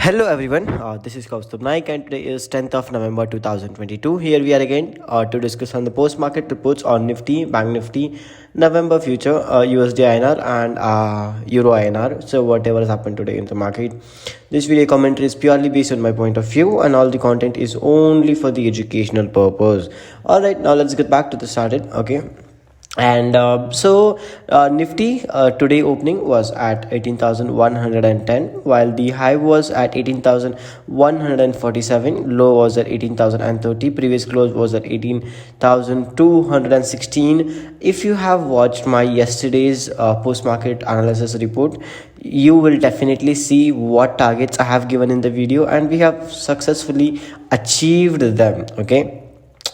Hello everyone, this is Kaustubh Naik and today is 10th of November 2022. Here we are again to discuss on the post-market reports on Nifty, Bank Nifty, November future, USDINR and EURINR. So whatever has happened today in the market. This video commentary is purely based on my point of view and all the content is only for the educational purpose. Alright, now let's get back to the started. Okay. And Nifty today opening was at 18,110, while the high was at 18,147, low was at 18,030, previous close was at 18,216. If you have watched my yesterday's post market analysis report, you will definitely see what targets I have given in the video, and we have successfully achieved them. Okay,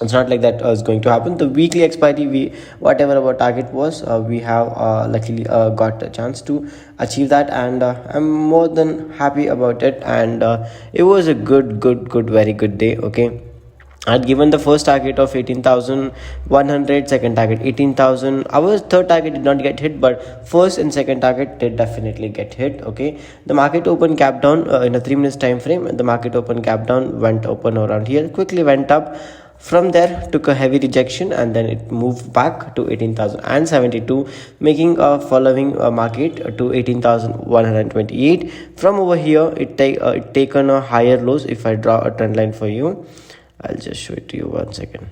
it's not like that is going to happen. The weekly expiry, whatever our target was, we have luckily got a chance to achieve that, and I'm more than happy about it. And it was a good, very good day. Okay, I'd given the first target of 18,100, second target 18,000. Our third target did not get hit, but first and second target did definitely get hit. Okay, the market open gap down in a 3 minutes time frame. The market open gap down, went open around here, quickly went up. From there, took a heavy rejection, and then it moved back to 18,072, making a following market to 18,128. From over here, it taken a higher lows. If I draw a trend line for you, I'll just show it to you 1 second.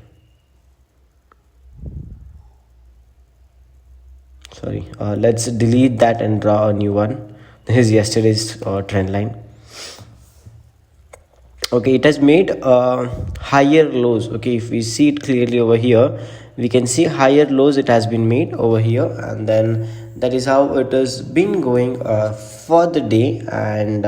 Sorry, let's delete that and draw a new one. This is yesterday's trend line. Okay, it has made higher lows. Okay, if we see it clearly over here, we can see higher lows it has been made over here, and then that is how it has been going for the day. And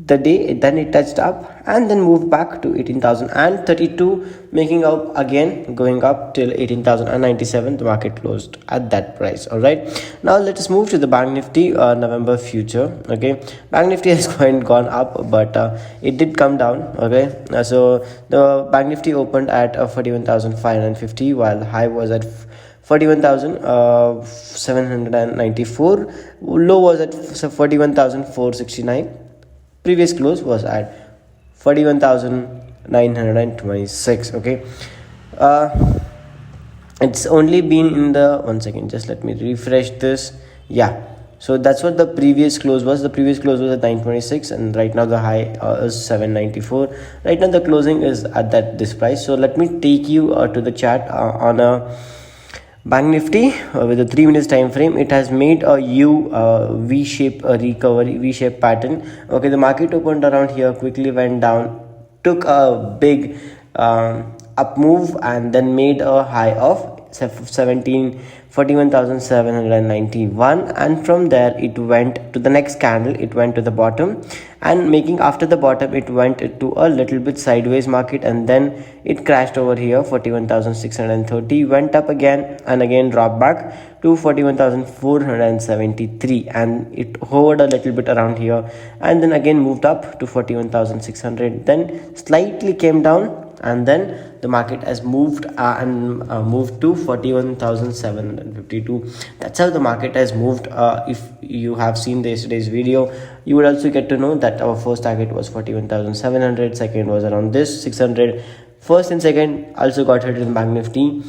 then it touched up and then moved back to 18,032, making up again, going up till 18,097. The market closed at that price. All right, now let us move to the Bank Nifty November future. Okay, Bank Nifty has gone up, but it did come down. Okay, so the Bank Nifty opened at 41,550, while high was at 41,794, low was at 41,469. Previous close was at 41,926. Okay, it's only been in the 1 second, just let me refresh this. Yeah, so that's what the previous close was. The previous close was at 926, and right now the high is 794. Right now the closing is at this price. So let me take you to the chart on a Bank Nifty with a 3 minutes time frame. It has made a V-shape recovery, V-shape pattern. Okay, the market opened around here, quickly went down, took a big up move, and then made a high of 41,791, and from there it went to the next candle. It went to the bottom, and making after the bottom it went to a little bit sideways market, and then it crashed over here 41,630, went up again and again dropped back to 41,473, and it hovered a little bit around here, and then again moved up to 41,600, then slightly came down, and then the market has moved moved to 41,752. That's how the market has moved. If you have seen yesterday's video, you would also get to know that our first target was 41,700, second was around this 600. First and second also got hit in Bank Nifty.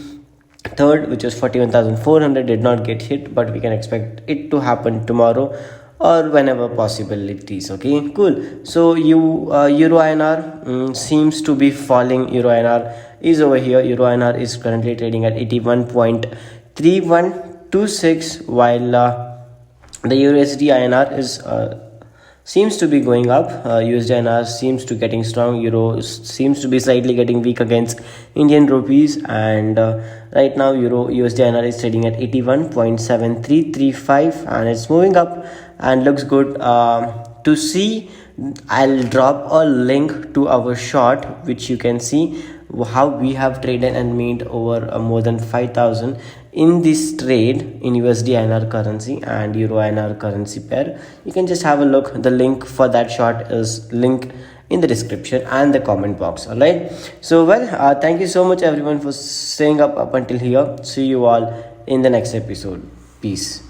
Third, which was 41,400, did not get hit, but we can expect it to happen tomorrow or whenever possibilities. Okay, cool. So EURINR seems to be falling. EURINR is over here. EURINR is currently trading at 81.3126, while the USDINR is seems to be going up. USDINR seems to getting strong. Euro seems to be slightly getting weak against Indian rupees, and right now USDINR is trading at 81.7335, and it's moving up and looks good. To see, I'll drop a link to our short, which you can see how we have traded and made over more than 5,000 in this trade in USD-INR currency and Euro-INR currency pair. You can just have a look. The link for that short is link in the description and the comment box. All right, so thank you so much everyone for staying up until here. See you all in the next episode. Peace.